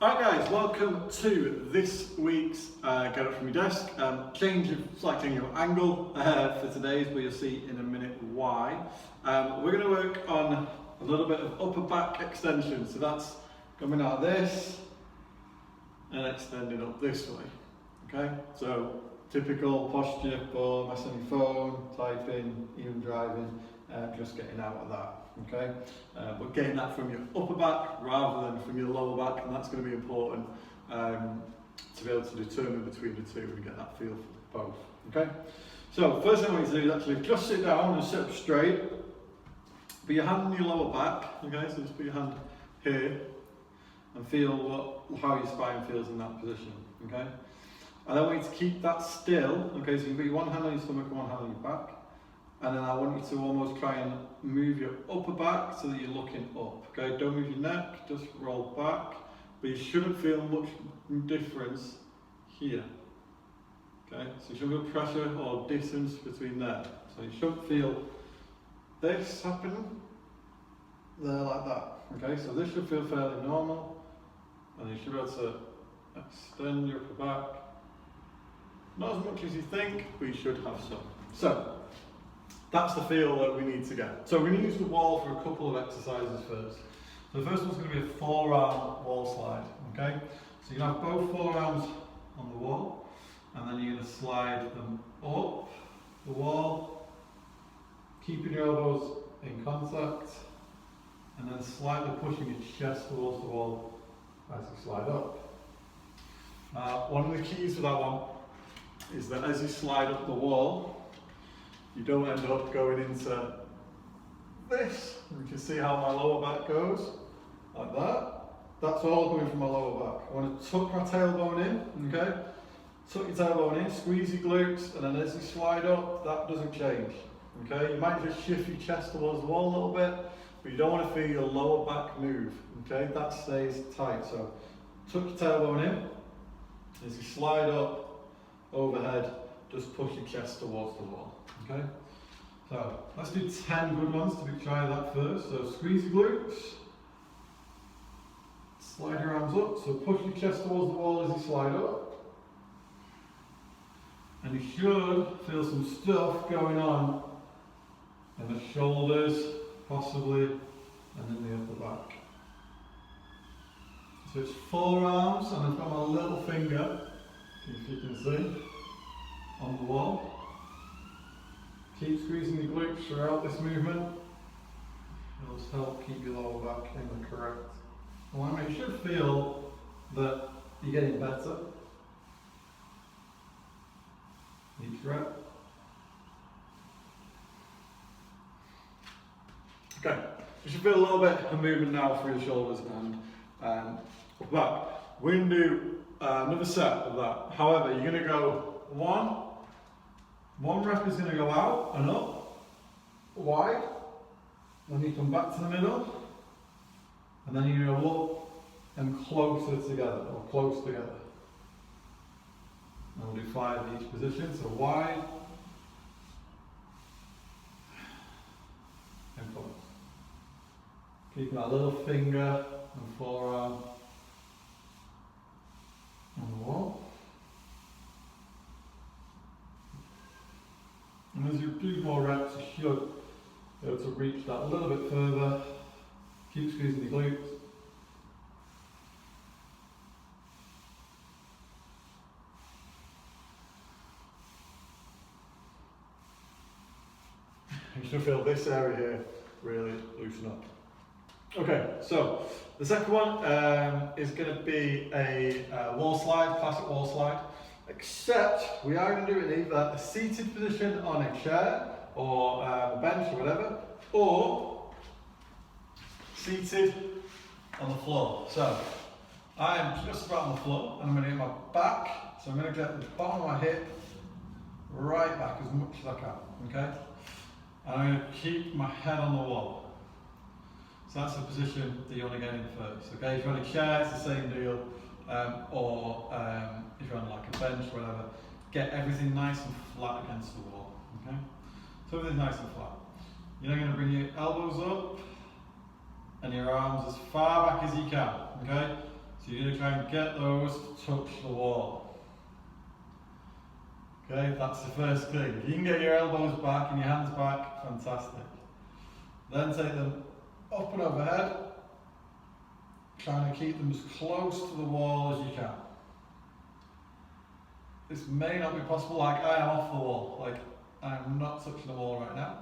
Alright guys, welcome to this week's Get Up From Your Desk. Slight change of angle for today's, but you'll see in a minute why. We're going to work on a little bit of upper back extension. So that's coming out of this and extending up this way. Okay, so typical posture for messing on your phone, typing, even driving, just getting out of that. Okay, but getting that from your upper back rather than from your lower back, and that's going to be important to be able to determine between the two and get that feel for both. Okay, so first thing I want you to do is actually just sit down and sit up straight. Put your hand on your lower back. Okay, so just put your hand here and feel how your spine feels in that position. Okay, and I want you to keep that still. Okay, so you put your one hand on your stomach and one hand on your back. And then I want you to almost try and move your upper back so that you're looking up. Okay, don't move your neck, just roll back. But you shouldn't feel much difference here. Okay, so you shouldn't feel pressure or distance between there. So you shouldn't feel this happening there like that. Okay, so this should feel fairly normal. And you should be able to extend your upper back. Not as much as you think, but you should have some. So that's the feel that we need to get. So we're going to use the wall for a couple of exercises first. So the first one's going to be a forearm wall slide. Okay, so you can have both forearms on the wall, and then you're going to slide them up the wall, keeping your elbows in contact, and then slightly pushing your chest towards the wall as you slide up. One of the keys for that one is that as you slide up the wall, you don't end up going into this. You can see how my lower back goes, like that. That's all coming from my lower back. I want to tuck my tailbone in, okay? Tuck your tailbone in, squeeze your glutes, and then as you slide up, that doesn't change, okay? You might just shift your chest towards the wall a little bit, but you don't want to feel your lower back move, okay? That stays tight. So tuck your tailbone in. As you slide up overhead, just push your chest towards the wall. Okay, so let's do 10 good ones to try that first. So squeeze your glutes, slide your arms up, so push your chest towards the wall as you slide up. And you should feel some stuff going on in the shoulders, possibly, and in the upper back. So it's forearms, and I've got my little finger, if you can see, on the wall. Keep squeezing your glutes throughout this movement. It'll just help keep your lower back in the correct alignment. You should feel that you're getting better each rep. Okay, you should feel a little bit of movement now through the shoulders and upper back. We're going to do another set of that. However, you're going to go one rep is going to go out and up, wide, then you come back to the middle, and then you're going to look and closer together, or close together. And we'll do 5 in each position, so wide, and close. Keeping that little finger and forearm on the wall. And as you do more reps, you should be able to reach that a little bit further. Keep squeezing your glutes. You should feel this area here really loosen up. Okay, so the second one is going to be a wall slide, classic wall slide. Except we are going to do it in either a seated position on a chair or a bench or whatever, or seated on the floor. So I am just about on the floor and I'm going to get my back, so I'm going to get the bottom of my hip right back as much as I can, okay? And I'm going to keep my head on the wall. So that's the position that you want to get in first, okay? If you're on a chair, it's the same deal. Or if you're on like a bench or whatever, get everything nice and flat against the wall, okay? So everything's nice and flat. You're then going to bring your elbows up and your arms as far back as you can, okay? So you're going to try and get those to touch the wall. Okay, that's the first thing. If you can get your elbows back and your hands back, fantastic. Then take them up and overhead, trying to keep them as close to the wall as you can. This may not be possible, like I am off the wall, like I am not touching the wall right now,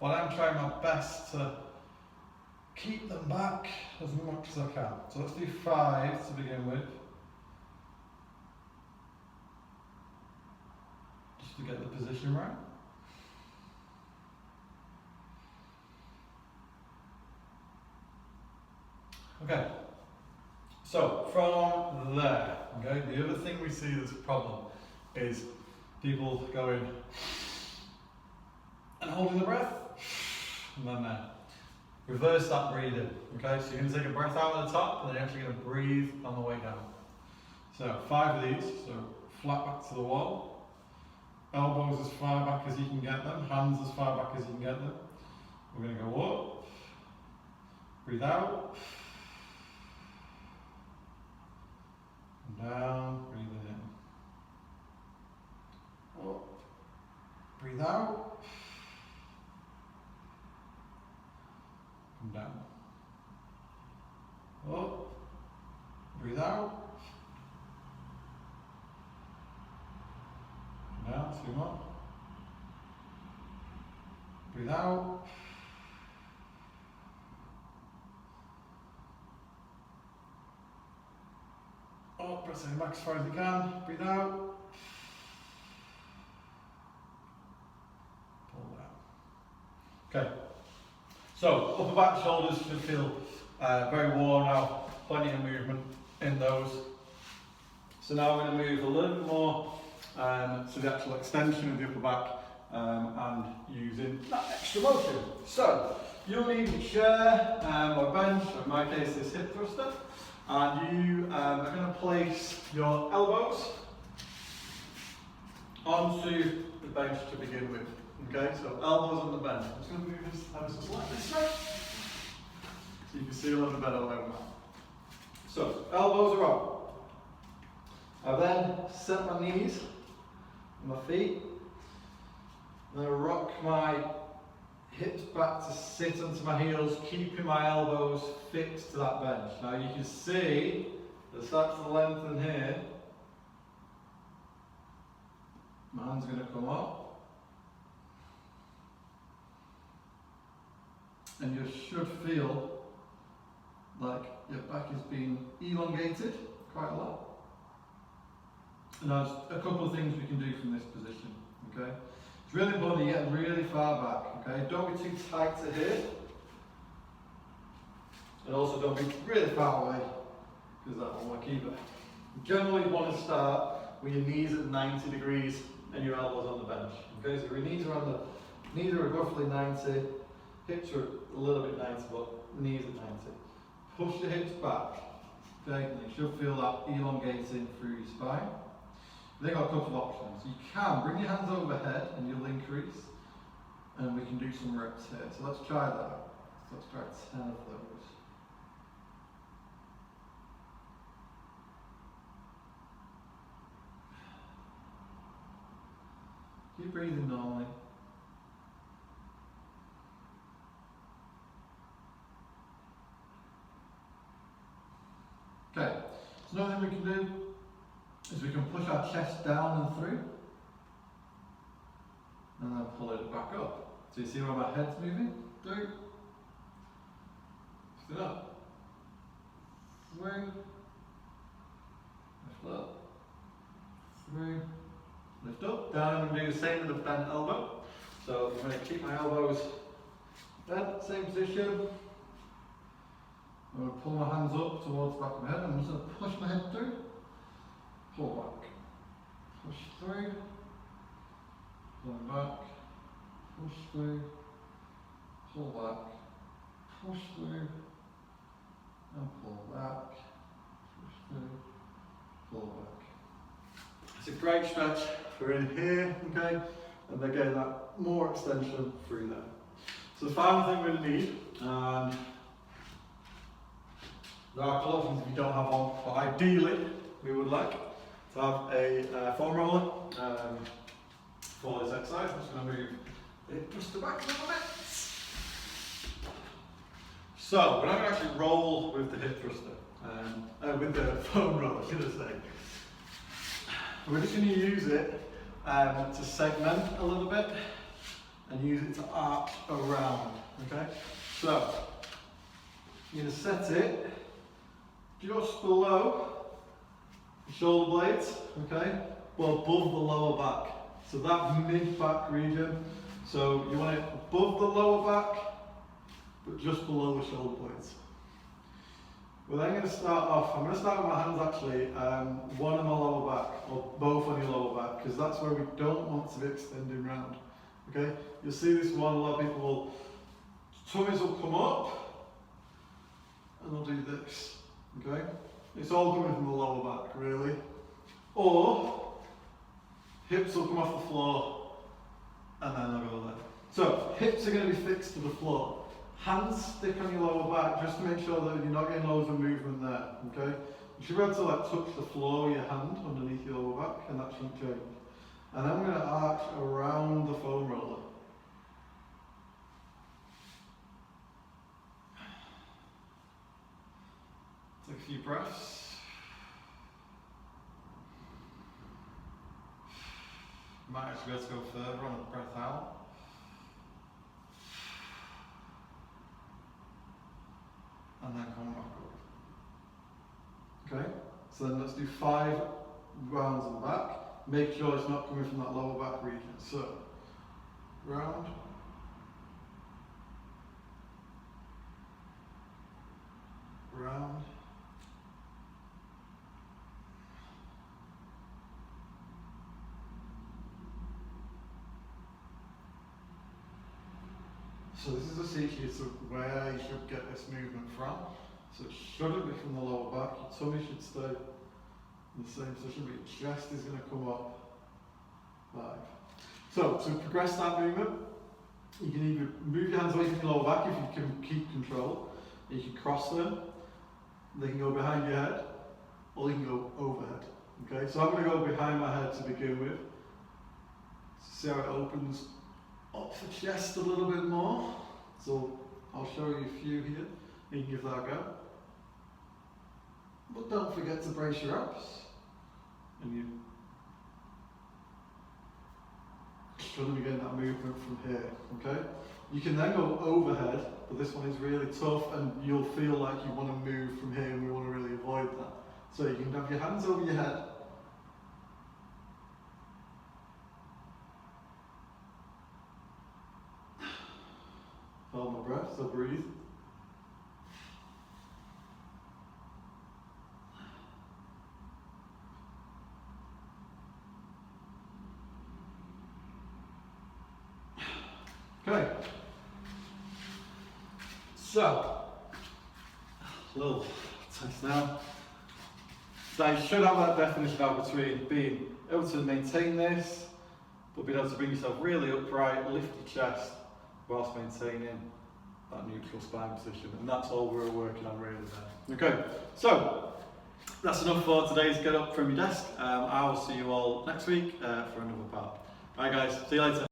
but I'm trying my best to keep them back as much as I can. So let's do 5 to begin with, just to get the position right. Okay, so from there, okay, the other thing we see that's a problem is people going and holding the breath, and then there. Reverse that breathing, okay? So you're going to take a breath out at the top, and then you're actually going to breathe on the way down. So 5 of these, so flat back to the wall, elbows as far back as you can get them, hands as far back as you can get them. We're going to go up, breathe out, and down, breathing in. Up, breathe out, and down. Up, breathe out, and down, 2 more. Breathe out. Up, press it back as far as you can, breathe out. Pull down. Okay, so upper back shoulders should feel very worn out, plenty of movement in those. So now we're going to move a little bit more to the actual extension of the upper back and using that extra motion. So you'll need a chair or a bench, or in my case this hip thruster, and you are going to place your elbows onto the bench to begin with. Okay, so elbows on the bench. I'm just going to move this ever so slightly this way, so you can see a little bit better where I'm at. So elbows are on. I then set my knees and my feet. I'm going to rock my hips back to sit onto my heels, keeping my elbows fixed to that bench. Now you can see that starts to lengthen here. My hand's going to come up. And you should feel like your back is being elongated quite a lot. And there's a couple of things we can do from this position, okay? It's really important you get really far back, okay? Don't be too tight to here. And also don't be really far away, because that won't work either. You generally want to start with your knees at 90 degrees and your elbows on the bench, okay? So your knees are roughly 90, hips are a little bit 90, but knees at 90. Push the hips back, okay? And you should feel that elongating through your spine. They've got a couple of options. You can bring your hands overhead and you'll increase, and we can do some reps here. So let's try that. So let's try 10 of those. Keep breathing normally. Okay, so another thing we can do is we can push our chest down and through, and then pull it back up. So you see where my head's moving? Through, lift it up, through, lift up, through, lift up, down, and do the same with the bent elbow. So I'm going to keep my elbows bent, same position. I'm going to pull my hands up towards the back of my head, and I'm just going to push my head through. Pull back, push through, pull back, push through, pull back, push through, and pull back, push through, pull back. It's a great stretch for in here, okay, and they're getting that more extension through there. So the final thing we're going to need, There are options if you don't have one, but ideally we would like to have a foam roller for this exercise. I'm just going to move it just the back a little bit. So we're not going to actually roll with the hip thruster, with the foam roller, should I say. We're just going to use it to segment a little bit and use it to arch around, okay? So, you're going to set it just below the shoulder blades, okay? Well, above the lower back. So that mid-back region. So you want it above the lower back, but just below the shoulder blades. We're then going to start off, I'm going to start with my hands actually, one on my lower back, or both on your lower back, because that's where we don't want to be extending round. Okay? You'll see this one, a lot of people will, tummies will come up, and they'll do this. Okay? It's all coming from the lower back, really. Or, hips will come off the floor, and then they'll go there. So, hips are going to be fixed to the floor. Hands stick on your lower back just to make sure that you're not getting loads of movement there, okay? You should be able to like touch the floor with your hand underneath your lower back and that shouldn't change. And then we're going to arch around the foam roller. Take a few breaths. Might actually be able to go further on a breath out. And then come back up. Okay, so then let's do 5 rounds on the back. Make sure it's not coming from that lower back region. So, round, round, so this is a teach you where you should get this movement from. So it shouldn't be from the lower back, your tummy should stay in the same position, but your chest is going to come up 5. So to progress that movement, you can either move your hands away from your lower back if you can keep control, you can cross them, they can go behind your head, or you can go overhead. Okay, so I'm going to go behind my head to begin with. See how it opens up the chest a little bit more. So I'll show you a few here. You can give that a go. But don't forget to brace your abs. And you shouldn't be getting that movement from here. Okay? You can then go overhead, but this one is really tough and you'll feel like you want to move from here and we want to really avoid that. So you can have your hands over your head. Hold my breath, so breathe. Okay. So, a little test now. So you should have that definition out between being able to maintain this, but being able to bring yourself really upright, lift your chest, whilst maintaining that neutral spine position, and that's all we're working on really there. Okay, so that's enough for today's Get Up From Your Desk. I will see you all next week for another part. Bye guys, see you later.